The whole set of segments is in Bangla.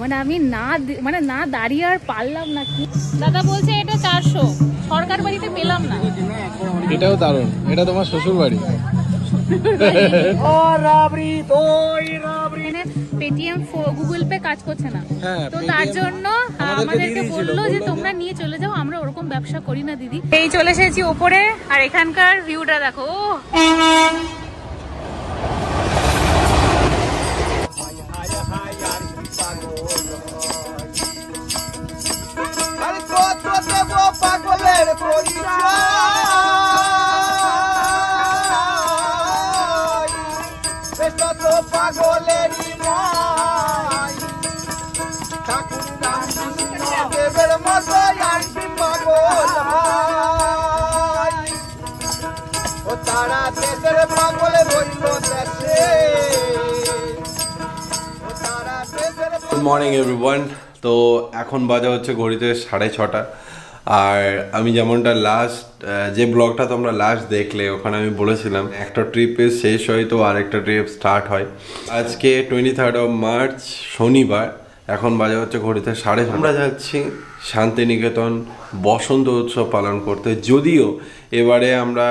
মানে আমি না দাঁড়িয়ে আর পারলাম না। কি দাদা বলছে এটা 400, সরকার বাড়িতে পেলাম না। এটাও দারুণ, এটা তোমার শ্বশুর বাড়ি। পেটিএম গুগল পে কাজ করছে না, তো তার জন্য আমাদেরকে বললো যে তোমরা নিয়ে চলে যাও, আমরা ওরকম ব্যবসা করি না দিদি। এই চলে এসেছি ওপরে, আর এখানকার ভিউটা দেখো। Good morning everyone. তো এখন বাজে হচ্ছে ঘড়িতে 6:30, আর আমি যেমনটা লাস্ট যে ব্লগটা তোমরা লাস্ট দেখলে ওখানে আমি বলেছিলাম একটা ট্রিপে শেষ হয় তো আরেকটা ট্রিপ স্টার্ট হয়। আজকে 23rd of March শনিবার, এখন বাজে হচ্ছে ঘড়িতে 6:30। আমরা যাচ্ছি শান্তিনিকেতন বসন্ত উৎসব পালন করতে। যদিও এবারে আমরা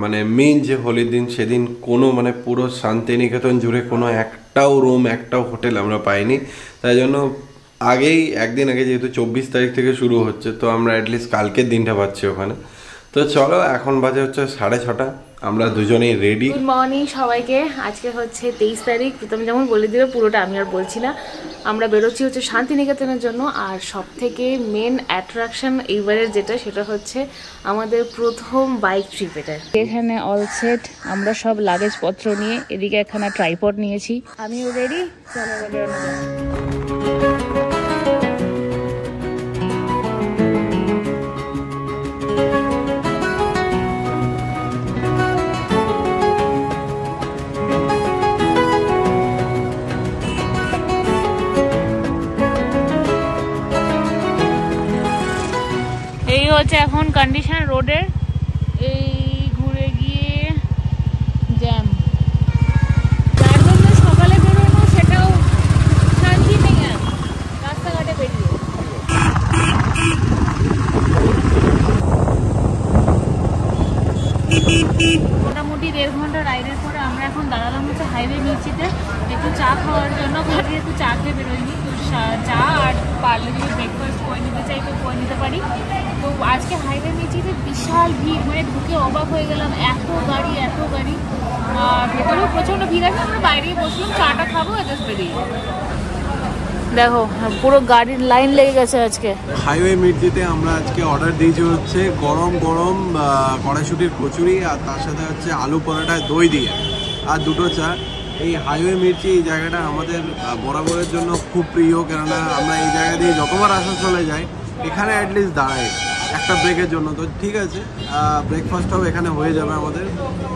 মানে মেন যে হোলির দিন সেদিন কোনো মানে পুরো শান্তিনিকেতন জুড়ে কোনো একটাও রুম একটাও হোটেল আমরা পাইনি, তাই জন্য আগেই একদিন আগে যেহেতু 24 তারিখ থেকে শুরু হচ্ছে, তো আমরা অ্যাটলিস্ট কালকের দিনটা পাচ্ছি ওখানে। তো চলো, এখন বাজে হচ্ছে 6:30, আমরা দুজনেই রেডি। গুড মর্নিং সবাইকে। আজকে হচ্ছে 23 তারিখ, প্রথম যেমন বলে দিল পুরোটা আমি আর বলছি না। আমরা বেরোচ্ছি হচ্ছে শান্তিনিকেতনের জন্য, আর সব থেকে মেন অ্যাট্রাকশন এইবারের যেটা, সেটা হচ্ছে আমাদের প্রথম বাইক ট্রিপ। এটা এখানে অল সেট, আমরা সব লাগেজ পত্র নিয়ে, এদিকে একখানা ট্রাইপড নিয়েছি, আমিও রেডি। চলো বেরোনো যাক। এই হচ্ছে এখন কন্ডিশন রোডের, এই ঘুরে গিয়ে জ্যাম, যার জন্য সকালে বেরোনো সেটাও শান্তি নেই আর রাস্তাঘাটে বেরিয়ে। মোটামুটি 1.5 ঘন্টা রাইডের পরে আমরা এখন দাঁড়ালাম হচ্ছে হাইওয়ে নিচিতে একটু চা খাওয়ার জন্য। ঘরে একটু চা খেয়ে বেরোয়নি, তো চা আর পারলে যদি ব্রেকফাস্ট করে নিতে চাই তো করে নিতে পারি। তো আজকে হাইওয়ে নিচিতে বিশাল ভিড়, মানে ঢুকে অবাক হয়ে গেলাম, এত গাড়ি এত গাড়ি। আর ভেতরেও প্রচণ্ড ভিড় আছে, আমরা বাইরেই বসলাম, চাটা খাবো আর জাস্ট বেরিয়ে। দেখো পুরো গাড়ির লাইন লেগে গেছে আজকে। হাইওয়ে মির্চিতে আমরা আজকে অর্ডার দিয়েছি হচ্ছে গরম গরম কড়াইশুটির কচুরি, আর তার সাথে হচ্ছে আলু পরোটা দই দিয়ে, আর 2টো চা। এই হাইওয়ে মির্চি এই জায়গাটা আমাদের বরাবরের জন্য খুব প্রিয়, কেননা আমরা এই জায়গা দিয়ে যতবার আসানসোলে যাই এখানে অ্যাটলিস্ট দাঁড়াই একটা ব্রেকের জন্য। তো ঠিক আছে, ব্রেকফাস্টটাও এখানে হয়ে যাবে আমাদের।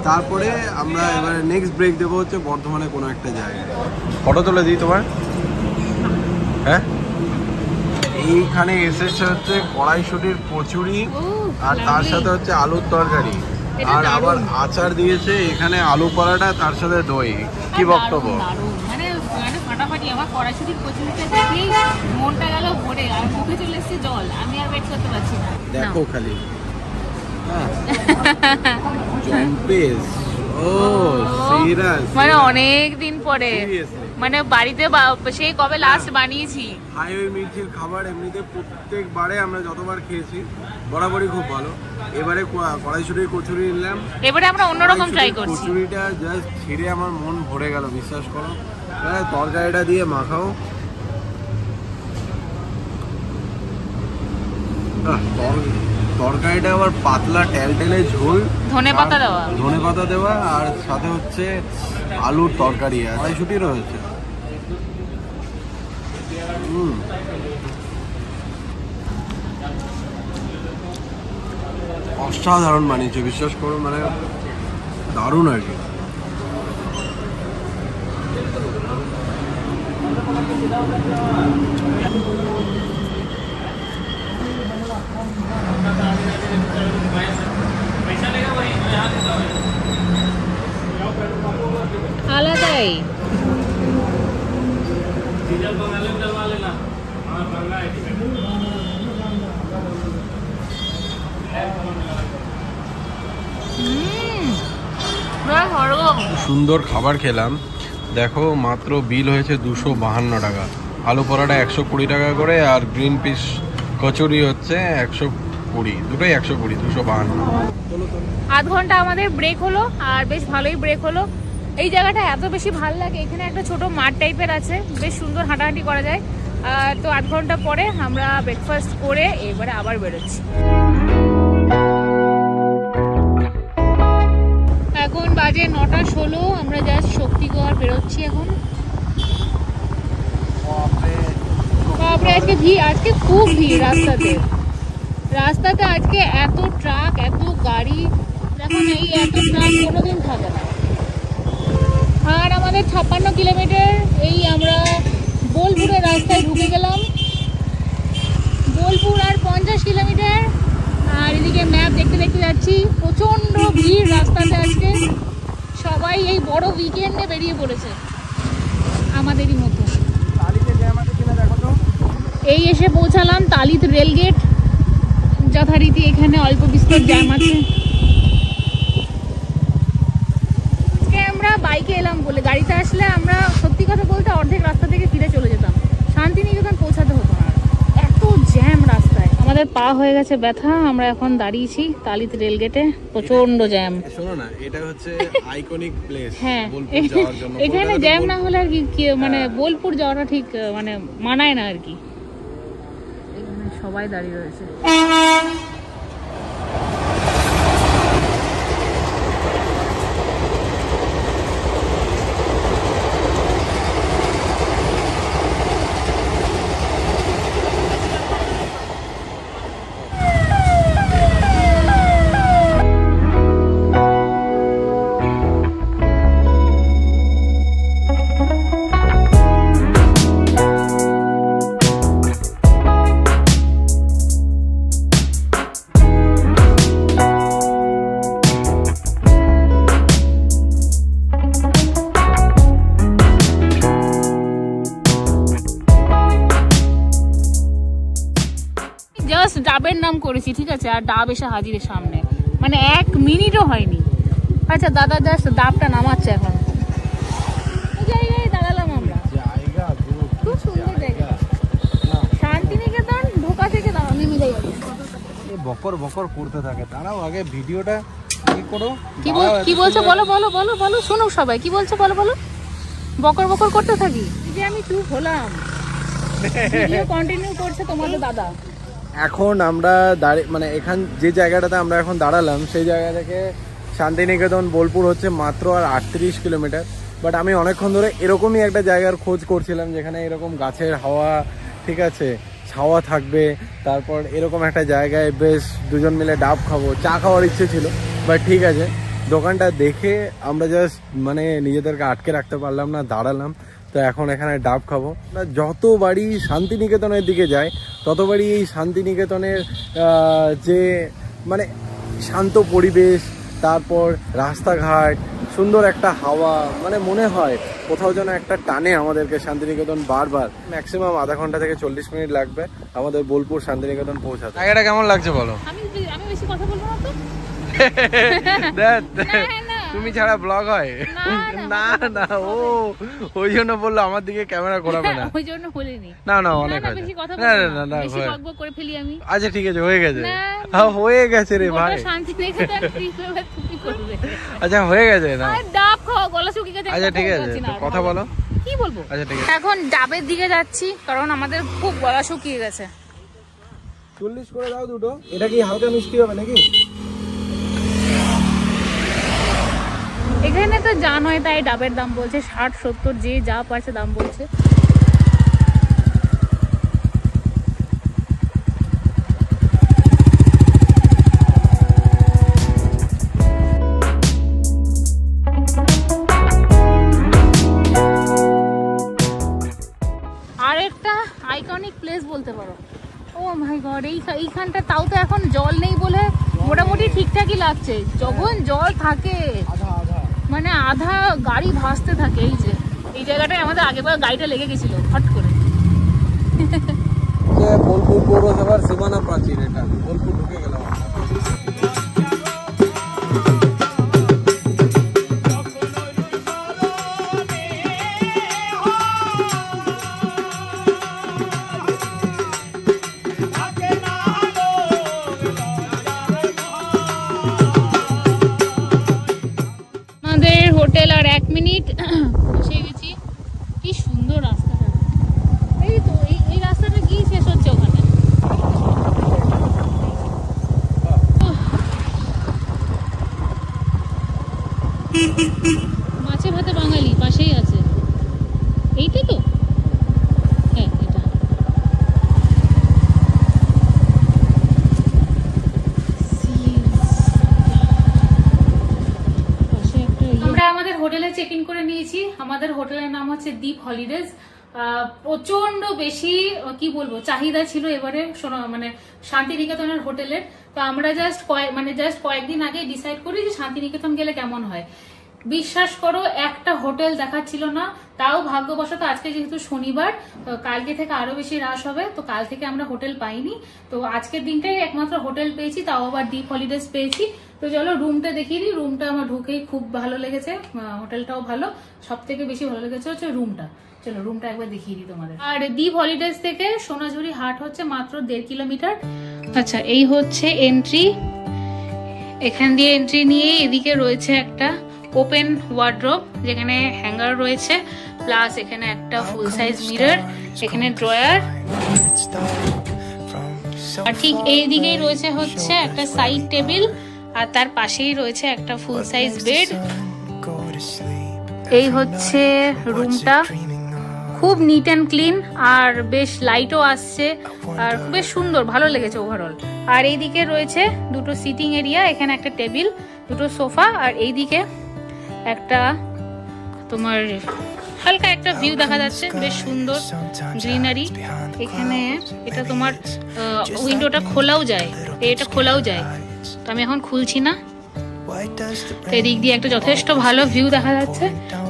তারপরে আমরা এবারে নেক্সট ব্রেক দেবো হচ্ছে বর্ধমানে কোনো একটা জায়গায়। ফটো তুলে দিই তোমার। হ্যাঁ, এইখানে এসেছে হচ্ছে কড়াইশুটির কচুরি, আর তার সাথে হচ্ছে আলুর তরকারি, আর আবার আচার দিয়েছে এখানে, আলু পরোটা, তার সাথে দই। কি বক্তব্য? মানে ফাটাফাটি। আমার কড়াইশুটির কচুরিটা দেখেই মনটা গেল ভরে, আর মুখে চলে এসেছে জল, আমি আর ওয়েট করতে পারছি না। দেখো খালি জম্পেস। ও সিরিয়াস, মানে অনেক দিন পরে, মানে বাড়িতে সেই কবে লাস্ট বানিয়েছি। হাইওয়ে মির্চির খাবার এমনিতে প্রত্যেকবারে আমরা যতবার খেয়েছি বরাবরই খুব ভালো। এবারে কড়াইশুটির কচুরি নিলাম, এবারে আমরা অন্যরকম ট্রাই করছি। কচুরিটা জাস্ট ছিঁড়ে আমার মন ভরে গেল, বিশ্বাস করো। তরকারিটা দিয়ে মাখাও, তরকারিটা আবার পাতলা টেলটেলে ঝোল, ধনেপাতা দেওয়া, আর সাথে হচ্ছে আলুর তরকারি, কড়াইশুটি রয়েছে। অসাধারণ বানিয়েছে, বিশ্বাস করো, মানে দারুণ আর কি। আলাদাই সুন্দর খাবার খেলাম। দেখো মাত্র বিল হয়েছে 252 টাকা। আলু পরোটা 120 টাকা করে, আর গ্রিন পিস কচুরি হচ্ছে 120, দুটোই 120, 252। আধ ঘন্টা আমাদের ব্রেক হলো, আর বেশ ভালোই ব্রেক হলো। এই জায়গাটা এত বেশি ভালো লাগে, এখানে একটা ছোট মাঠ টাইপের আছে, বেশ সুন্দর হাঁটাহাঁটি করা যায়। তো আধ ঘন্টা পরে আমরা ব্রেকফাস্ট করে এবারে আবার বেরোচ্ছি। এখন বাজে 9:16, আমরা জাস্ট শক্তিগড় বেরোচ্ছি এখন। বাপরে আজকে ভিড়, আজকে খুব ভিড় রাস্তাতে আজকে এত ট্রাক, এত গাড়ি, দেখুন এই এত ট্রাক কোনোদিন থাকে না। আর আমাদের 56 কিলোমিটার, এই আমরা বোলপুরের রাস্তায় ঢুকে গেলাম। বোলপুর আর 50 কিলোমিটার। আর এদিকে ম্যাপ দেখতে দেখতে যাচ্ছি, প্রচন্ড ভিড় রাস্তাতে আজকে। সবাই এই বড় উইকেন্ডে বেরিয়ে পড়েছে আমাদেরই মতো। এই এসে পৌঁছালাম তালিত রেলগেট, যথারীতি এখানে অল্প বিস্তর জ্যাম আছে। আমরা বাইকে এলাম বলে, গাড়িতে আসলে আমরা সত্যি কথা বলতে অর্ধেক রাস্তা থেকে ফিরে চলে যেতাম, শান্তিনিকেতন পৌঁছাতে হতো না। এত জ্যাম রাস্তায়, আমাদের পা হয়ে গেছে ব্যথা। আমরা এখন দাঁড়িয়েছি তালিত রেলগেটে, প্রচন্ড জ্যাম। শোনো না, এটা হচ্ছে আইকনিক প্লেস। হ্যাঁ, বোলপুর যাওয়ার জন্য এখানে জ্যাম না হলে আর কি মানে বোলপুর যাওয়াটা ঠিক মানে মানায় না আর কি। এখানে সবাই দাঁড়িয়ে রয়েছে। ডাবের নাম করেছি, ঠিক আছে, আর ডাব এসে হাজিরের সামনে, মানে 1 মিনিটও হয়নি। আচ্ছা দাদা জাস্ট ডাবটা নামাচ্ছে এখন। এই জায়গায় দাঁড়ালাম আমরা, খুব সুন্দর জায়গা। শান্তিনিকেতন ঢোকা থেকে দাঁড়াও, নেমে যাই। বকর বকর করতে থাকে, দাঁড়াও আগে ভিডিওটা করো। কি বলছো বলো বলো বলো বলো, শোনো সবাই কি বলছো বলো বলো। বকর বকর করতে থাকি, যে আমি চুপ হলাম, ভিডিও কন্টিনিউ করছে তোমাদের দাদা। এখন আমরা মানে এখান যে জায়গাটাতে আমরা এখন দাঁড়ালাম, সেই জায়গা থেকে শান্তিনিকেতন বোলপুর হচ্ছে মাত্র আর 38 কিলোমিটার। বাট আমি অনেকক্ষণ ধরে এরকমই একটা জায়গার খোঁজ করছিলাম, যেখানে এরকম গাছের হাওয়া, ঠিক আছে, ছাওয়া থাকবে, তারপর এরকম একটা জায়গায় বেশ দুজন মিলে ডাব খাবো, চা খাওয়ার ইচ্ছে ছিল। বাট ঠিক আছে, দোকানটা দেখে আমরা জাস্ট মানে নিজেদেরকে আটকে রাখতে পারলাম না, দাঁড়ালাম। তো এখন এখানে ডাব খাবো। যতবারই শান্তিনিকেতনের দিকে যাই, ততবারই এই শান্তিনিকেতনের যে মানে শান্ত পরিবেশ, তারপর রাস্তাঘাট, সুন্দর একটা হাওয়া, মানে মনে হয় কোথাও যেন একটা টানে আমাদেরকে শান্তিনিকেতন বারবার। ম্যাক্সিমাম আধা ঘন্টা থেকে 40 মিনিট লাগবে আমাদের বোলপুর শান্তিনিকেতন পৌঁছাতে। জায়গাটা কেমন লাগছে বলো? আমি বেশি কথা বলবো না তো। তুমি ছাড়া ব্লগ হয় না? না, ও ওই জন্য বললো আমার দিকে ক্যামেরা ঘোরাবে না, ওই জন্য বলিনি। না না, অনেক না, বেশি কথা বলবো না, না বেশি বকবক করে ফেলি আমি। আচ্ছা ঠিক আছে, হয়ে গেছে। হ্যাঁ হয়ে গেছে রে ভাই, শান্তিনিকেতন ট্রিপ এবার তুমি করবে। আচ্ছা হয়ে গেছে না, আর ডাব খাও, গলা শুকিয়ে গেছে। আচ্ছা ঠিক আছে, কথা বলো। কি বলবো? আচ্ছা ঠিক আছে, এখন ডাবের দিকে যাচ্ছি, কারণ আমাদের খুব গলা শুকিয়ে গেছে। 40 করে দাও দুটো। এটা কি হালকা মিষ্টি হবে নাকি? এখানে তো জানোই, তাই ডাবের দাম বলছে 60-70, যে যা পারছে দাম বলছে। আরেকটা আইকনিক প্লেস বলতে পারো। ও মাই গড, এইখানটা তাও তো এখন জল নেই বলে মোটামুটি ঠিকঠাকই লাগছে। যখন জল থাকে মানে আধা গাড়ি ভাসতে থাকে। এই জায়গাটায় আমাদের আগেবার গাড়িটা লেগে গেছিল হট করে। বোলপুর পৌরসভার সীমানা প্রাচীর, এটা বোলপুর ঢুকে গেলাম। আমাদের হোটেল আর 1 মিনিট, পৌঁছে গেছি। কি সুন্দর রাস্তাটা, এই তো এই রাস্তাটা কি শেষ হচ্ছে ওখানে। মাছে ভাতে বাঙালি পাশেই আছে, এইটা তো, হ্যাঁ এটা। আমরা আমাদের হোটেলে চেক ইন করে নিয়েছি। আমাদের হোটেলের নাম হচ্ছে দীপ হলিডেজ। প্রচন্ড বেশি কি বলবো চাহিদা ছিল এবারে মানে শান্তিনিকেতনের হোটেলের। তো আমরা জাস্ট কয়েকদিন আগে ডিসাইড করি যে শান্তিনিকেতন গেলে কেমন হয়। বিশ্বাস করো একটা হোটেল দেখাচ্ছিল না। তাও ভাগ্যবশত আজকে যেহেতু শনিবার, কালকে থেকে আরো বেশি রাশ হবে, তো কাল থেকে আমরা হোটেল পাইনি। তো আজকের দিনটাই একমাত্র হোটেল পেয়েছি, তাও আবার ডিপ হলিডেজ পেয়েছি। তো চলো রুমটা দেখিয়ে দিই। রুমটা আমার ঢুকেই খুব ভালো লেগেছে, হোটেলটাও ভালো, সব থেকে বেশি ভালো লেগেছে হচ্ছে রুমটা। চলো রুমটা একবার দেখিয়ে দিই তোমাদের। আর দীপ হলিডেজ থেকে সোনাঝুরি হাট হচ্ছে মাত্র 1.5 কিলোমিটার। আচ্ছা এই হচ্ছে এন্ট্রি, এখান দিয়ে এন্ট্রি নিয়ে এদিকে রয়েছে একটা ওপেন ওয়ার্ড্রোব যেখানে হ্যাঙ্গার রয়েছে, প্লাস এখানে একটা ফুল সাইজ মিরর, এখানে ড্রয়ার, আর ঠিক এই দিকেই রয়েছে হচ্ছে একটা সাইড টেবিল, আর তার পাশেই রয়েছে একটা ফুল সাইজ বেড। এই হচ্ছে রুমটা, খুব নিট অ্যান্ড ক্লিন, আর বেশ লাইটও আসছে, আর বেশ সুন্দর, ভালো লেগেছে ওভারঅল। আর এইদিকে রয়েছে দুটো সিটিং এরিয়া, এখানে একটা টেবিল, দুটো সোফা, আর এইদিকে একটা তোমার হালকা একটা ভিউ দেখা যাচ্ছে, বেশ সুন্দর গ্রিনারি। এখানে এটা তোমার উইন্ডোটা খোলাও যায়, এটা খোলাও যায়, তো আমি এখন খুলছি না। তো এদিক দিয়ে একটা যথেষ্ট ভালো ভিউ দেখা যাচ্ছে।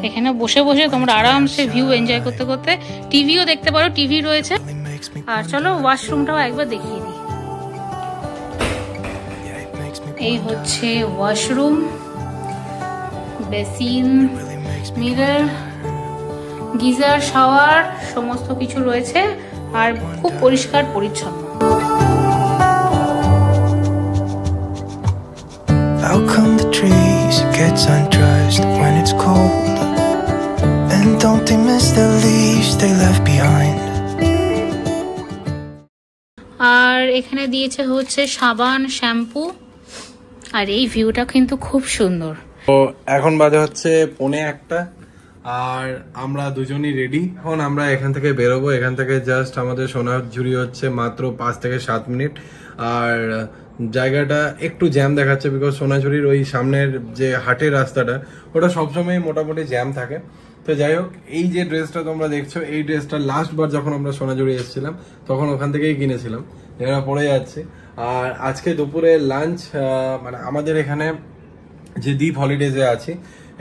এখানে বসে বসে তোমরা আরামসে ভিউ এনজয় করতে করতে টিভিও দেখতে পারো, টিভি রয়েছে। আর চলো ওয়াশরুমটাও একবার দেখিয়ে দিই। এই হচ্ছে washroom, basin, mirror, geyser, shower সমস্ত কিছু রয়েছে, আর খুব পরিষ্কার পরিচ্ছন্ন। How come the trees gets undressed when it's cold? And don't they miss the leaves they left behind? আর এখানে দিয়েছে হচ্ছে সাবান, শ্যাম্পু, আর এই ভিউটা কিন্তু খুব সুন্দর। তো এখন বাজে হচ্ছে 1:45, আর আমরা দুজনই রেডি। এখন আমরা এখান থেকে বেরোবো। এখান থেকে জাস্ট আমাদের সোনাঝুরি হচ্ছে মাত্র 5 থেকে 7 মিনিট। আর জায়গাটা একটু জ্যাম দেখাচ্ছে, বিকজ সোনাঝুরির ওই সামনের যে হাটের রাস্তাটা ওটা সবসময় মোটামুটি জ্যাম থাকে। তো যাই হোক, এই যে ড্রেসটা তোমরা দেখছো, এই ড্রেসটা লাস্ট বার যখন আমরা সোনাঝুরি এসেছিলাম তখন ওখান থেকেই কিনেছিলাম, যেটা পরে যাচ্ছে। আর আজকে দুপুরে লাঞ্চ মানে আমাদের এখানে যে দ্বীপ হলিডেজে আছি,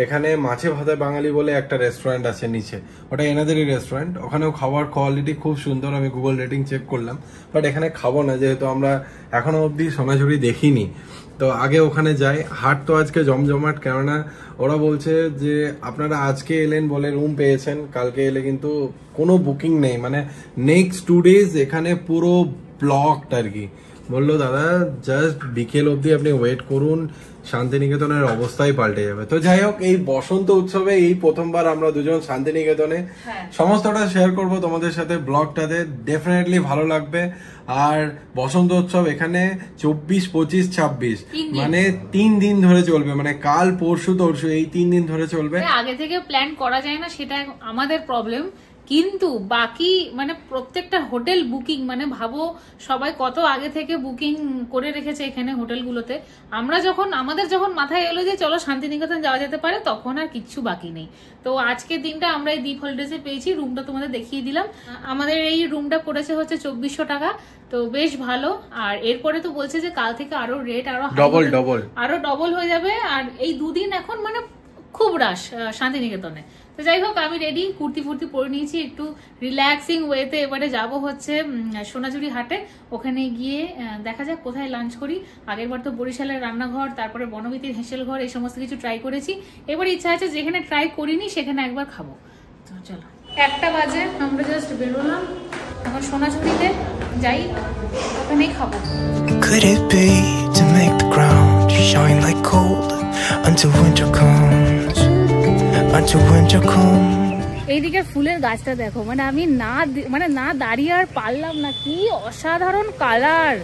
এখানে মাছে ভাতে বাঙালি বলে একটা রেস্টুরেন্ট আছে নিচে, ওটা এনাদেরই রেস্টুরেন্ট। ওখানেও খাবার কোয়ালিটি খুব সুন্দর, আমি গুগল রেটিং চেক করলাম, বাট এখানে খাবো না যেহেতু আমরা এখনো অবধি সোনাঝুরি দেখিনি। তো আগে ওখানে যাই। হাট তো আজকে জমজমাট, কেননা ওরা বলছে যে আপনারা আজকে এলেন বলে রুম পেয়েছেন, কালকে এলে কিন্তু কোনো বুকিং নেই, মানে নেক্সট 2 days এখানে পুরো ব্লকড আর কি। বললো দাদা জাস্ট বিকেল অবধি আপনি ওয়েট করুন, শান্তিনিকেতনের অবস্থাই পাল্টে যাবে। তো যাই হোক, এই বসন্ত উৎসবে এই প্রথমবার আমরা দুজন শান্তিনিকেতনে, সমস্তটা শেয়ার করব তোমাদের সাথে ব্লগটাতে, ডেফিনেটলি ভালো লাগবে। আর বসন্ত উৎসব এখানে 24, 25, 26 মানে 3 দিন ধরে চলবে, মানে কাল পরশু তরশু এই 3 দিন ধরে চলবে। আগে থেকে প্ল্যান করা যায় না, সেটা আমাদের প্রবলেম, কিন্তু বাকি মানে প্রত্যেকটা হোটেল বুকিং, মানে ভাবো সবাই কত আগে থেকে বুকিং করে রেখেছে এখানে হোটেলগুলোতে। আমরা যখন আমাদের মাথায় এলো যে চলো শান্তিনিকেতন যাওয়া যেতে পারে, তখন আর কিচ্ছু বাকি নেই। তো আজকের দিনটা আমরা এই দ্বীপ হলিডেজে পেয়েছি। রুমটা তোমাদের দেখিয়ে দিলাম। আমাদের এই রুমটা পড়েছে হচ্ছে 2400 টাকা, তো বেশ ভালো। আর এরপরে তো বলছে যে কাল থেকে আরো রেট আরো ডবল হয়ে যাবে। আর এই 2 দিন এখন মানে খুব রাশ শান্তিনিকেতনে। তো যাই হোক, আমি রেডি, কুর্তি ফুর্তি পরে নিয়েছি, একটু রিল্যাক্সিং ওয়েতে এবারে যাব হচ্ছে সোনাঝুরি হাটে। ওখানে গিয়ে দেখা যাক কোথায় লাঞ্চ করি। আগের বার তো বরিশালের রান্নাঘর, তারপরে বনবিতির হেঁসেল ঘর, এই সমস্ত কিছু ট্রাই করেছি। এবার ইচ্ছা আছে যেখানে ট্রাই করিনি সেখানে একবার খাবো। তো চলো, 1টা বাজে, আমরা জাস্ট বেরোলাম, এখন সোনাঝুরিতে যাই, ওখানেই খাবো। Could it be to make the ground shine like gold until winter comes? Until winter comes. এইদিকে ফুলের গাছটা দেখো, মানে আমি না দাঁড়িয়ে আর পারলাম না, কি অসাধারণ কালার,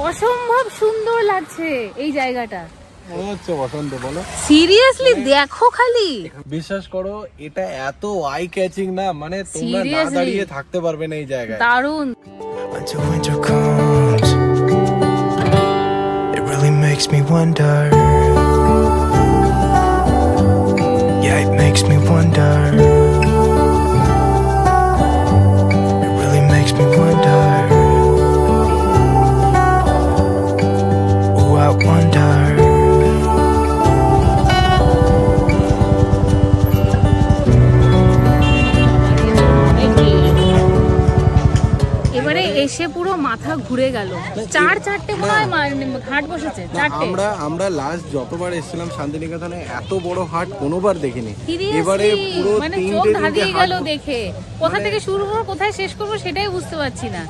অসম্ভব সুন্দর লাগছে এই জায়গাটা। মনে হচ্ছে বসন্ত, বলো সিরিয়াসলি দেখো খালি, বিশ্বাস করো এটা এত আই ক্যাচিং না, মানে তোমরা না দাঁড়িয়ে থাকতে পারবে না এই জায়গায়, দারুণ। Until winter comes, it really makes me wonder. Yeah, it makes me wonder. It really makes me wonder. Oh, I wonder. এবারে এসে পুরো মাথা ঘুরে গেল, 4-4টে মনে হয় হাট বসেছে, 4টে। আমরা লাস্ট যতবার এসেছিলাম শান্তিনিকেতনে এত বড় হাট কোনোবার দেখিনি, Seriously, এবারে পুরো মানে চোখ ধাঁধিয়ে গেল দেখে, কোথা থেকে শুরু করবো কোথায় শেষ করবো সেটাই বুঝতে পারছি না।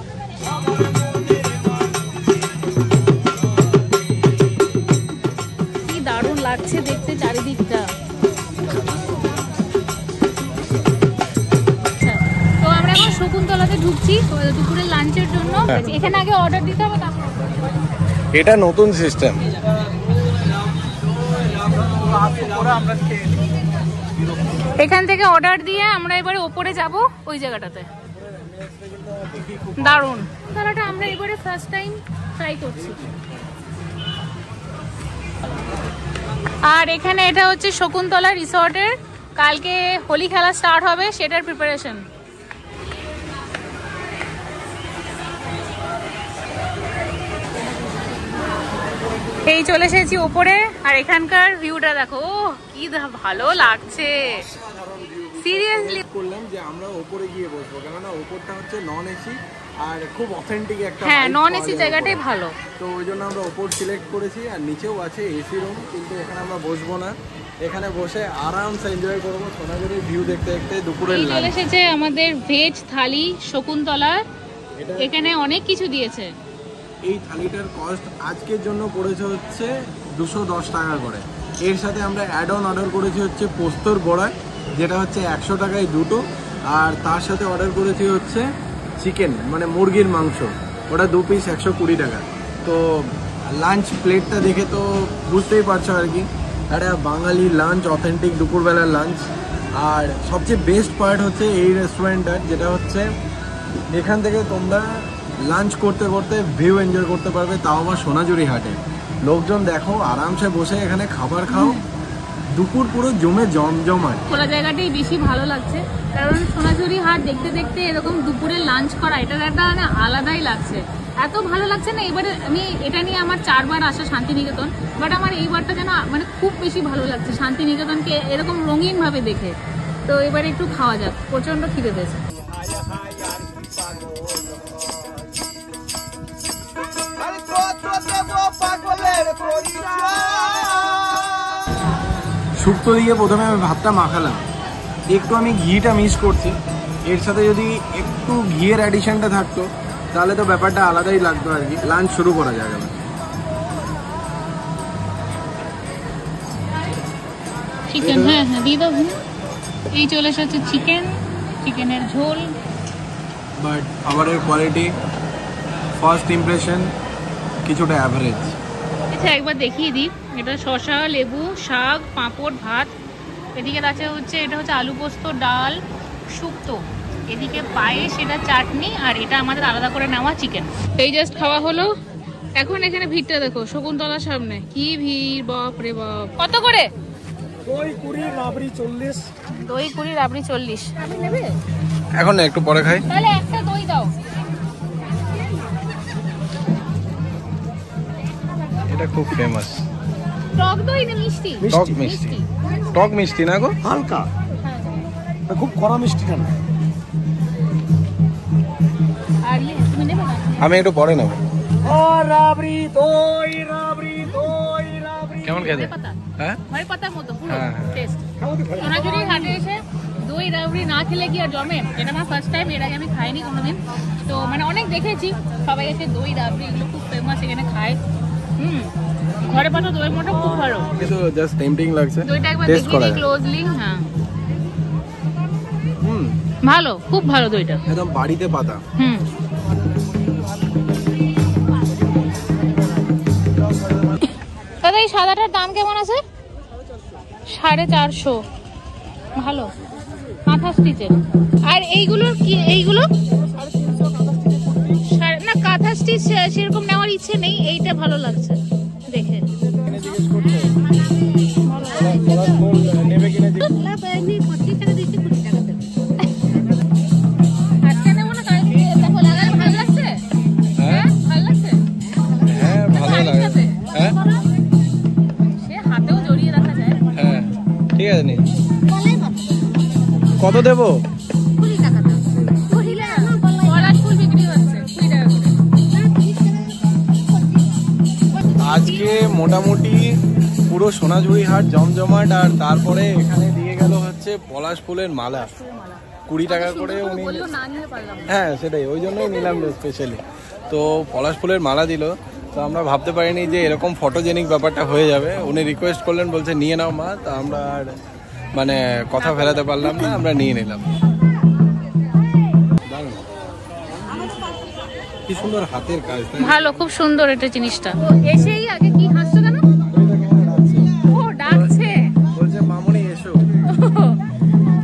কি দারুণ লাগছে দেখতে চারিদিকটা। তো আমরা এখন শকুন্তলাতে ঢুকছি দুপুরের লাঞ্চের জন্য। এখানে আগে অর্ডার দিতে হবে, তারপর এটা নতুন সিস্টেম। এখান থেকে অর্ডার দিয়ে আমরা এবারে ওপরে যাব ওই জায়গাটাতে। দারুণ খেলাটা আমরা এবারে ফার্স্ট টাইম ট্রাই করছি। আর এখানে এটা হচ্ছে শকুন্তলা রিসর্টের, কালকে হোলি খেলা স্টার্ট হবে সেটার প্রিপারেশন। এই চলে এসেছি ওপরে, আর এখানকার ভিউটা দেখো, কি ভালো লাগছে সিরিয়াসলি। করলাম যে আমরা ওপরে গিয়ে বসবো, কেননা ওপরটা হচ্ছে নন এসি আর খুব অথেন্টিক একটা, হ্যাঁ নন এসি জায়গাটাই ভালো, তো ওই জন্য আমরা ওপর সিলেক্ট করেছি। আর নিচেও আছে এসি রুম, কিন্তু এখানে আমরা বসবো না, এখানে বসে আরামসে এনজয় করবো সোনাঝুরির ভিউ দেখতে দেখতে দুপুরের লাঞ্চ। চলে এসেছে আমাদের ভেজ থালি শকুন্তলা, এখানে অনেক কিছু দিয়েছে। এই থালিটার কস্ট আজকের জন্য পড়েছে হচ্ছে 210 টাকা করে। এর সাথে আমরা অ্যাড অন অর্ডার করেছি হচ্ছে পোস্তর বড়া, যেটা হচ্ছে 100 টাকায় দুটো, আর তার সাথে অর্ডার করেছি হচ্ছে চিকেন মানে মুরগির মাংস, ওটা 2 পিস 120 টাকা। তো লাঞ্চ প্লেটটা দেখে তো বুঝতেই পারছো আর কি, একটা বাঙালি লাঞ্চ, অথেন্টিক দুপুরবেলার লাঞ্চ। আর সবচেয়ে বেস্ট পার্ট হচ্ছে এই রেস্টুরেন্টটার, যেটা হচ্ছে এখান থেকে তোমরা লাঞ্চ করতে করতে ভিউ এনজয় করতে পারবে, তাও আবার সোনাঝুরি হাটে। লোকজন দেখো আরামসে বসে এখানে খাবার খাও, দুপুর পুরো জমে জমজমাট। খোলা জায়গাটাই বেশি ভালো লাগছে, কারণ সোনাঝুরি হাট দেখতে দেখতে এরকম দুপুরে লাঞ্চ করা, এটা একটা মানে আলাদাই লাগছে, এত ভালো লাগছে না। এবারে আমি এটা নিয়ে আমার 4 বার আসা শান্তিনিকেতন, বাট আমার এইবারটা যেন মানে খুব বেশি ভালো লাগছে শান্তিনিকেতনকে এরকম রঙিন ভাবে দেখে। তো এবারে একটু খাওয়া যাক, প্রচন্ড খিদে পেয়েছে। শুক্তো দিয়ে প্রথমে আমি ভাতটা মাখালাম, একটু আমি ঘিটা মিস করছি, এর সাথে যদি একটু ঘিয়ের অ্যাডিশনটা থাকতো তাহলে তো ব্যাপারটা আলাদাই লাগতো আর কি। লাঞ্চ শুরু করা যাবে। চিকেন, হ্যাঁ হ্যাঁ দিয়ে দাও। এই চলে এসেছে চিকেন, চিকেনের ঝোল। বাট খাবারের কোয়ালিটি ফার্স্ট ইমপ্রেশন কিছুটা অ্যাভারেজ। আচ্ছা একবার দেখিয়ে দিই, এটা শসা, লেবু, শাক, পাঁপড়, ভাত, এদিকে আছে হচ্ছে এটা হচ্ছে আলু পোস্ত, ডাল, শুক্তো, এদিকে পায়েস, এটা চাটনি, আর এটা আমাদের আলাদা করে নেওয়া চিকেন। এই জাস্ট খাওয়া হলো। এখন এখানে ভিড়টা দেখো, শকুন্তলার সামনে কি ভিড়, বাপ রে বাপ। কত করে? দই 20, রাবড়ি 40। দই 20, রাবড়ি 40। আপনি নেবে? এখন না, একটু পরে খাই। তাহলে একটা দই দাও। এটা খুব ফেমাস। টক দই না মিষ্টি? টক মিষ্টি, টক মিষ্টি না গো, হালকা, খুব কড়া মিষ্টিটা না। আর তুমি নেবে না? আমি একটু পরে নেবো। ও রাবড়ি দই, রাবড়ি দই, রাবড়ি। কেমন খেতে? হ্যাঁ, ধরে পাতার মতো পুরো হ্যাঁ। টেস্ট। সোনাঝুরির হাটে এসে দই রাবড়ি না খেলে কি আর জমে? এটা আমার ফার্স্ট টাইম, এর আগে আমি খাইনি কোনোদিন। তো মানে অনেক দেখেছি সবাই এসে দই রাবড়ি এগুলো খুব ফেমাস এখানে খায়। ঘরে পাতা দই মোটা খুব ভালো। কিন্তু জাস্ট টেম্পটিং লাগছে, দইটা একবার টেস্ট দেখে করা নিই ক্লোজলি। হ্যাঁ, হুম, ভালো, খুব ভালো দইটা। একদম বাড়িতে পাতা। দাদা এই সাদাটার দাম কেমন আছে? 450। ভালো, কাঁথা স্টিচের। আর এইগুলোর কি? এইগুলো না, কাঁথা স্টিচ সেরকম নেওয়ার ইচ্ছে নেই, এইটা ভালো লাগছে দেখে। আজকে নেবো না, দেখো লাগালে ভালো লাগছে। হ্যাঁ ভালো লাগছে। হ্যাঁ ভালো লাগে। হ্যাঁ সে হাতেও জড়িয়ে রাখা যায়। হ্যাঁ ঠিক আছে, নি কত দেবো? 20 টাকা দাম। গলার ফুল বিক্রি হচ্ছে 20 টাকা করে। আজকে মোটামুটি পুরো সোনাঝুরি হাট জমজমাট। আর তারপরে এখানে দিয়ে গেল হচ্ছে পলাশ ফুলের মালা, 20 টাকা করে উনি। বললো না নিয়ে পারলাম না। হ্যাঁ সেটাই, ওই জন্যই নিলাম স্পেশালি। তো পলাশ ফুলের মালা দিল, তো আমরা ভাবতে পারিনি যে এরকম ফটোজেনিক ব্যাপারটা হয়ে যাবে। উনি রিকোয়েস্ট করলেন, বলছে নিয়ে নাও মা। তা আমরা আর মানে কথা ফেরাতে পারলাম না, আমরা নিয়ে নিলাম। কি সুন্দর হাতের কাজ, ভালো, খুব সুন্দর এটা জিনিসটা। এসেই আগে কি হাসছো কেন? ও ডাকছে, বলছে মামুনি এসো।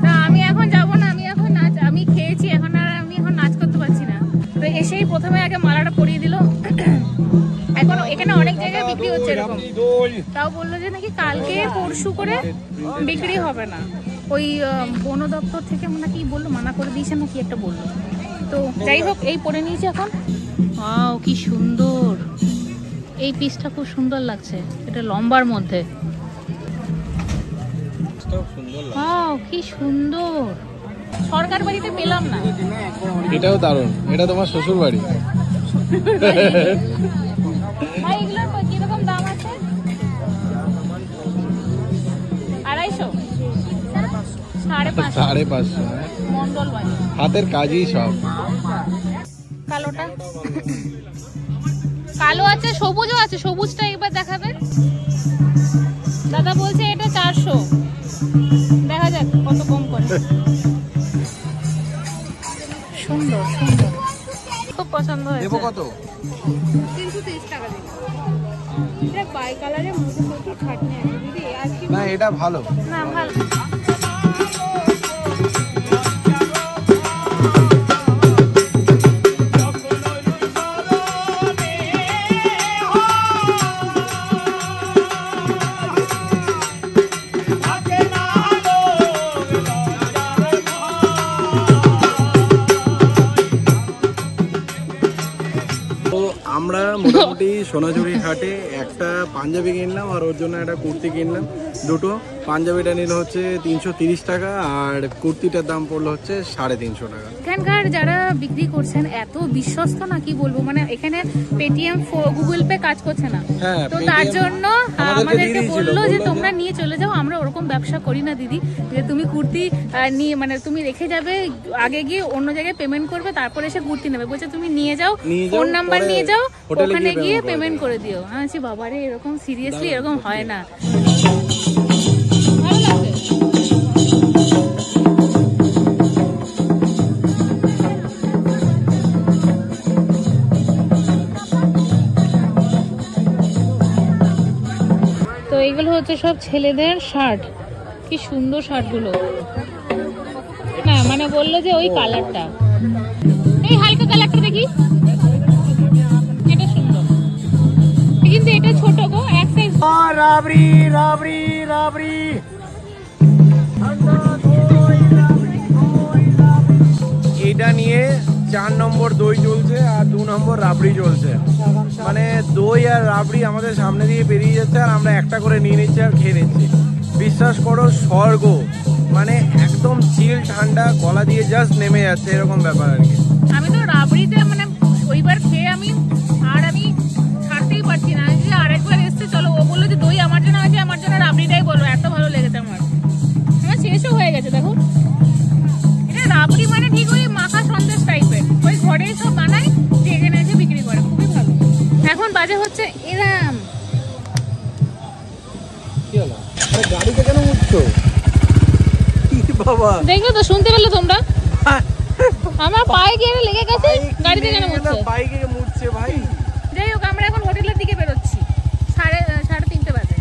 তা আমি এখন যাবো না, আমি এখন নাচ, আমি খেয়েছি এখন, আর আমি এখন নাচ করতে পারছি না। তো এসেই প্রথমে আগে মালাটা পরিয়ে দিল। এখন এখানে অনেক জায়গায় বিক্রি হচ্ছে এরকম, তাও বললো যে নাকি কালকে পরশু করে বিক্রি হবে না। ওই বন দপ্তর থেকে নাকি বললো, মানা করে দিয়েছে নাকি একটা বললো। তো যাই হোক, এই পরে নিয়েছি এখন। ওয়াও কি সুন্দর, এই পিসটা খুব সুন্দর লাগছে, এটা লম্বার মধ্যে। ওয়াও কি সুন্দর, সরকার বাড়িতে পেলাম না। এটাও দারুণ, এটা তোমার শ্বশুর বাড়ি। ভাই এগুলোর কিরকম দাম আছে? 250, 550, 550। মন্ডল বাড়ি, হাতের কাজই সব। কালোটা কালো আছে, সবুজও আছে। সবুজটা একবার দেখাবেন দাদা। বলছে এটা 400, দেখা যাক কত কম করে। সুন্দর সুন্দর, খুব পছন্দ হয়েছে। দেবো কত? 330 টাকা দিন। এটা বাই কালারের মধ্যে মধ্যে খাটনি আছে দিদি, আর কি না এটা ভালো না ভালো। আমরা মোটামুটি সোনাঝুরি হাটে একটা পাঞ্জাবি কিনলাম, আর ওর জন্য একটা কুর্তি কিনলাম। দুটো পাঞ্জাবিটা নিল হচ্ছে 330 টাকা, আর কুর্তিটার দাম পড়লো হচ্ছে 350 টাকা। এখানকার যারা বিক্রি করছেন এত বিশ্বস্ত না, কি বলবো, মানে এখানে পেটিএম, গুগল পে কাজ করছে না। হ্যাঁ, তো তার জন্য আমাদেরকে বললো যে বললো তোমরা নিয়ে চলে যাও, আমরা ওরকম ব্যবসা করি না দিদি, যে তুমি কুর্তি নিয়ে মানে তুমি রেখে যাবে, আগে গিয়ে অন্য জায়গায় পেমেন্ট করবে, তারপরে এসে কুর্তি নেবে। বলছে তুমি নিয়ে যাও, ফোন নাম্বার নিয়ে যাও, ওখানে গিয়ে পেমেন্ট করে দিও। আমি বলছি বাবারে, এরকম সিরিয়াসলি এরকম হয় না। ভালো লাগছে। তো এইগুলো হচ্ছে সব ছেলেদের শার্ট, কি সুন্দর শার্টগুলো। না মানে বললো যে ওই কালারটা, এই হালকা কালারটা দেখি, এটা সুন্দর, কিন্তু এটা ছোট গো, এক সাইজ। রাবড়ি রাবড়ি রাবড়ি, এইটা নিয়ে 4 নম্বর দই চলছে আর 2 নম্বর রাবড়ি চলছে। মানে দই আর রাবড়ি আমাদের সামনে দিয়ে বেরিয়ে যাচ্ছে আর আমরা একটা করে নিয়ে নিচ্ছি আর খেয়ে নিচ্ছি। বিশ্বাস করো স্বর্গ, মানে একদম চিল ঠান্ডা, গলা দিয়ে জাস্ট নেমে যাচ্ছে এরকম ব্যাপার আর কি। আমি তো রাবড়িতে মানে ওইবার খেয়ে আমি ছাড়তেই পারছি না। যে আরেকবার এসছে, চলো, ও বললো যে দই আমার জন্য আছে, আমার জন্য রাবড়িটাই বলবো, এত ভালো লেগেছে আমার শেষও হয়ে গেছে। দেখো এটা রাবড়ি মানে ঠিক ওই মাখা সন্দেশ টাইপের, ওই ঘরে সব বানায় যে এখানে এসে বিক্রি করে, খুবই ভালো। এখন বাজে হচ্ছে এরাম। গাড়িতে কেন উঠছো বাবা? দেখলে তো, শুনতে পেলে তোমরা? আমার পায়ে গিয়ে লেগে গেছে, গাড়িতে কেন উঠছো? বাইকে মুড়ছে ভাই। যাই হোক, আমরা এখন হোটেলের দিকে বেরোচ্ছি, 3:30 বাজে।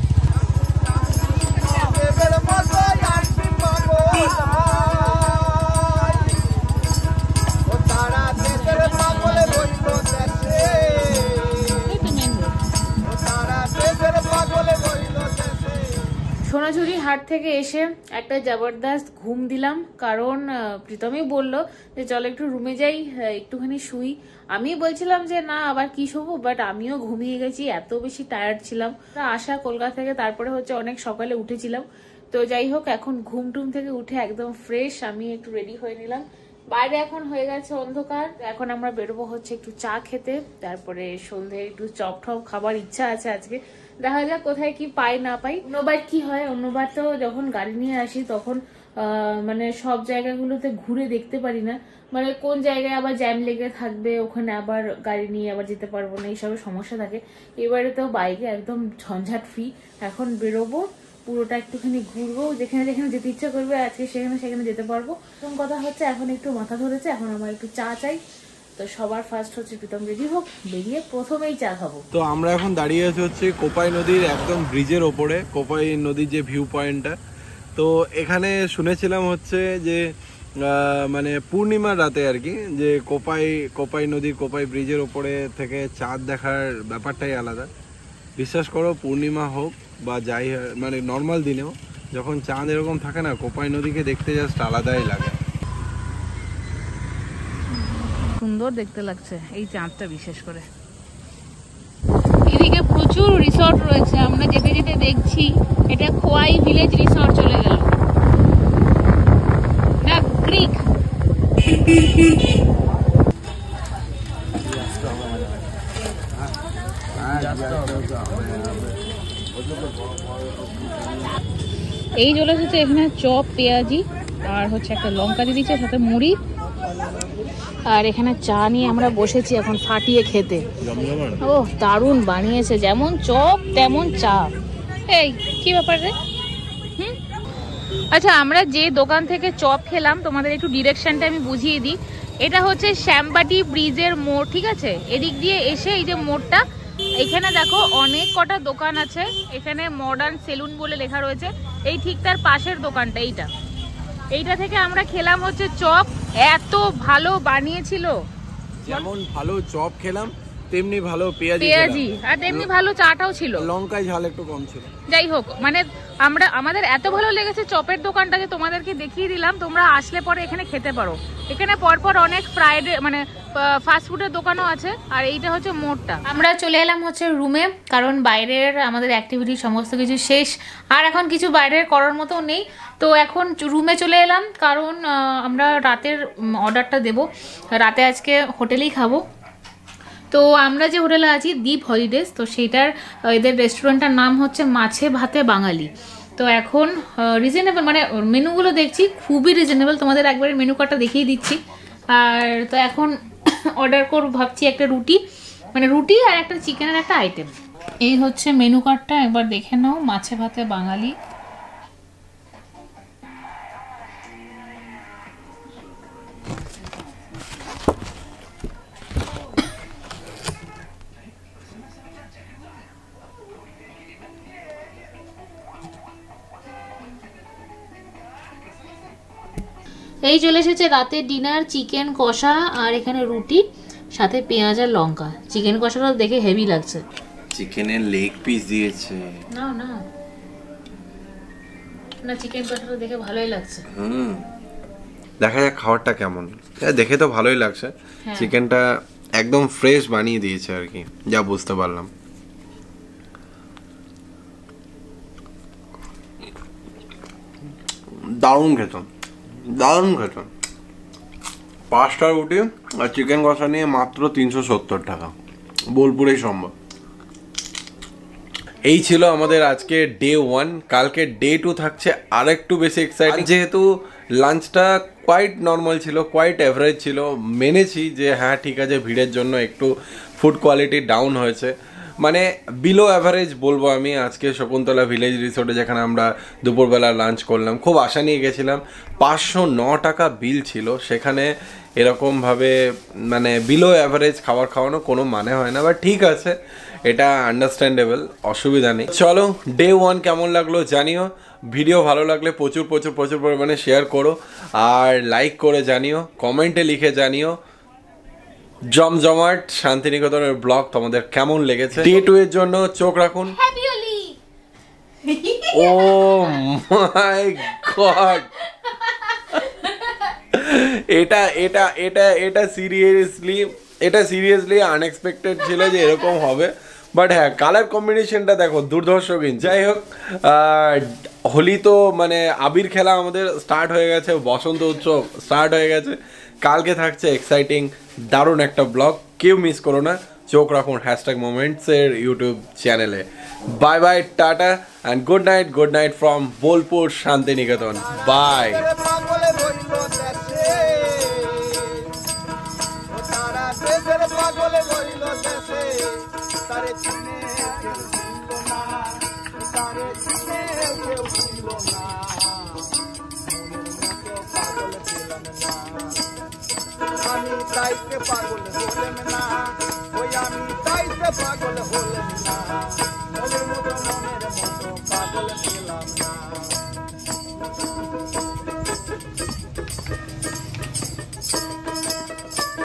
সোনাঝুরি হাট থেকে এসে একটা জবরদস্ত ঘুম দিলাম, কারণ প্রীতমই বললো যে চলো একটু রুমে যাই, একটুখানি শুই। আমি বলছিলাম যে না, আবার কি শোবো, বাট আমিও ঘুমিয়ে গেছি, এত বেশি টায়ার্ড ছিলাম। আসা কলকাতা থেকে, তারপরে হচ্ছে অনেক সকালে উঠেছিলাম। তো যাই হোক, এখন ঘুম টুম থেকে উঠে একদম ফ্রেশ, আমি একটু রেডি হয়ে নিলাম। বাইরে এখন হয়ে গেছে অন্ধকার, এখন আমরা বেরোবো হচ্ছে একটু চা খেতে, তারপরে সন্ধ্যে একটু চপ টপ খাবার ইচ্ছা আছে আজকে। দেখা যাক কোথায় কি পাই না পাই। অন্যবার কি হয়, অন্যবার তো যখন গাড়ি নিয়ে আসি তখন মানে সব জায়গাগুলোতে ঘুরে দেখতে পারি না, মানে কোন জায়গায় আবার জ্যাম লেগে থাকবে, ওখানে আবার গাড়ি নিয়ে আবার যেতে পারবো না, এইসবের সমস্যা থাকে। এবারে তো বাইকে একদম ঝঞ্ঝাট ফ্রি, এখন বেরোবো, পুরোটা একটুখানি ঘুরবো, যেখানে যেখানে যেতে ইচ্ছা করবে আজকে সেখানে সেখানে যেতে পারবো। প্রথম কথা হচ্ছে এখন একটু মাথা ধরেছে, এখন আমার একটু চা চাই। তো সবার ফার্স্ট হচ্ছে প্রীতম রেডি হোক, বেরিয়ে প্রথমেই চা খাবো। তো আমরা এখন দাঁড়িয়ে আছি হচ্ছে কোপাই নদীর একদম ব্রিজের ওপরে, কোপাই নদীর যে ভিউ পয়েন্টটা। তো এখানে শুনেছিলাম হচ্ছে যে মানে পূর্ণিমার রাতে আর কি, যে কোপাই নদীর কোপাই ব্রিজের ওপরে থেকে চাঁদ দেখার ব্যাপারটাই আলাদা। বিশ্বাস করো, পূর্ণিমা হোক বা যাই মানে নর্মাল দিনেও যখন চাঁদ এরকম থাকে না, কোপাই নদীকে দেখতে জাস্ট আলাদাই লাগে। সুন্দর দেখতে লাগছে এই চাঁদটা, বিশেষ করে এদিকে প্রচুর রিসর্ট রয়েছে। আমরা যেতে যেতে দেখছি এটা খোয়াই ভিলেজ রিসর্ট চলে গেল না, ক্রিক। এই চলে এসেছে এখানে চপ, পেঁয়াজি আর হচ্ছে একটা লঙ্কা দিয়ে দিচ্ছে, সাথে মুড়ি। আর এখানে চা নিয়ে আমরা বসেছি এখন ফাটিয়ে খেতে। ও দারুণ বানিয়েছে, যেমন চপ তেমন চা। এই কি ব্যাপার রে? আচ্ছা, আমরা যে দোকান থেকে চপ খেলাম তোমাদের একটু ডিরেকশনটা আমি বুঝিয়ে দিই। এটা হচ্ছে শ্যামবাটি ব্রিজের মোড়, ঠিক আছে? এদিক দিয়ে এসে এই যে মোড়টা, এখানে দেখো অনেক কটা দোকান আছে। এখানে মডার্ন সেলুন বলে লেখা রয়েছে, এই ঠিক তার পাশের দোকানটা এইটা থেকে আমরা খেলাম হচ্ছে চপ, এত ভালো বানিয়েছিল। যেমন ভালো চপ খেলাম তেমনি ভালো পেঁয়াজি আর তেমনি ভালো চাটাও ছিল, লঙ্কায় ঝাল একটু কম ছিল। যাই হোক, মানে আমাদের এত ভালো লেগেছে চপের দোকানটা যে তোমাদেরকে দেখিয়ে দিলাম। তোমরা আসলে পরে এখানে খেতে পারো। এখানে পরপর অনেক ফ্রাইডে মানে ফাস্টফুডের দোকানও আছে। আর এইটা হচ্ছে মোড়টা। আমরা চলে এলাম হচ্ছে রুমে, কারণ বাইরের আমাদের অ্যাক্টিভিটি সমস্ত কিছু শেষ, আর এখন কিছু বাইরের করার মতো নেই। তো এখন রুমে চলে এলাম, কারণ আমরা রাতের অর্ডারটা দেব, রাতে আজকে হোটেলেই খাবো। তো আমরা যে হোটেলে আছি দ্বীপ হলিডেজ, তো সেইটার এদের রেস্টুরেন্টটার নাম হচ্ছে মাছে ভাতে বাঙালি। তো এখন রিজনেবল, মানে মেনুগুলো দেখছি খুবই রিজনেবল, তোমাদের একবারে মেনু কার্ডটা দেখিয়ে দিচ্ছি। আর তো এখন অর্ডার করব ভাবছি একটা রুটি আর একটা চিকেনের একটা আইটেম। এই হচ্ছে মেনু কার্ডটা, একবার দেখে নাও। মাছে ভাতে বাঙালি, এই চলে এসেছে রাতের ডিনার, চিকেন কষা আর এখানে রুটি, সাথে পেঁয়াজ আর লঙ্কা। চিকেন কষাটা দেখে হেভি লাগছে। চিকেনের লেগ পিস দিয়েছে। না না না, চিকেন কষাটা দেখে ভালোই লাগছে। দেখা যাক খাবারটা কেমন। দেখে তো ভালোই লাগছে, চিকেনটা একদম ফ্রেশ বানিয়ে দিয়েছে আর কি, যা বুঝতে পারলাম। দারুণ খেতাম, দারুণ খেতাম। 5টা রুটি আর চিকেন কষা নিয়ে মাত্র 370 টাকা, বোলপুরেই সম্ভব। এই ছিল আমাদের আজকে ডে 1। কালকে ডে 2 থাকছে আর একটু বেশি এক্সাইটিং, যেহেতু লাঞ্চটা কোয়াইট নর্মাল ছিল, কোয়াইট অ্যাভারেজ ছিল। মেনেছি যে হ্যাঁ ঠিক আছে, ভিড়ের জন্য একটু ফুড কোয়ালিটি ডাউন হয়েছে, মানে বিলো অ্যাভারেজ বলবো আমি। আজকে শকুন্তলা ভিলেজ রিসোর্টে যেখানে আমরা দুপুরবেলা লাঞ্চ করলাম, খুব আশা নিয়ে গেছিলাম, 509 টাকা বিল ছিল। সেখানে এরকমভাবে মানে বিলো অ্যাভারেজ খাবার খাওয়ানো কোনো মানে হয় না, বাট ঠিক আছে, এটা আন্ডারস্ট্যান্ডেবল, অসুবিধা নেই। চলো, ডে 1 কেমন লাগলো জানিও। ভিডিও ভালো লাগলে প্রচুর প্রচুর প্রচুর পরিমাণে শেয়ার করো, আর লাইক করে জানিও, কমেন্টে লিখে জানিও জমজমাট শান্তিনিকেতনের ব্লগ তোমাদের কেমন লেগেছে। ডে 2 এর জন্য চোখ রাখুন। ও মাই গড, এটা সিরিয়াসলি আনএক্সপেক্টেড ছিল যে এরকম হবে, বাট হ্যাঁ কালার কম্বিনেশনটা দেখো দুর্ধর্ষ। কিন্তু যাই হোক, হোলি তো মানে আবির খেলা আমাদের স্টার্ট হয়ে গেছে, বসন্ত উৎসব স্টার্ট হয়ে গেছে। কালকে থাকছে এক্সাইটিং দারুণ একটা ব্লগ, কেউ মিস করো না। চোখ রাখুন #momentsের ইউটিউব চ্যানেলে। Bye bye, tata and good night from Bolpur Shantiniketan. Bye. আমি তাইতে পাগল হলেম না, ওই আমি তাইতে পাগল হলেম না, মনের মতো পাগল ছিলাম না।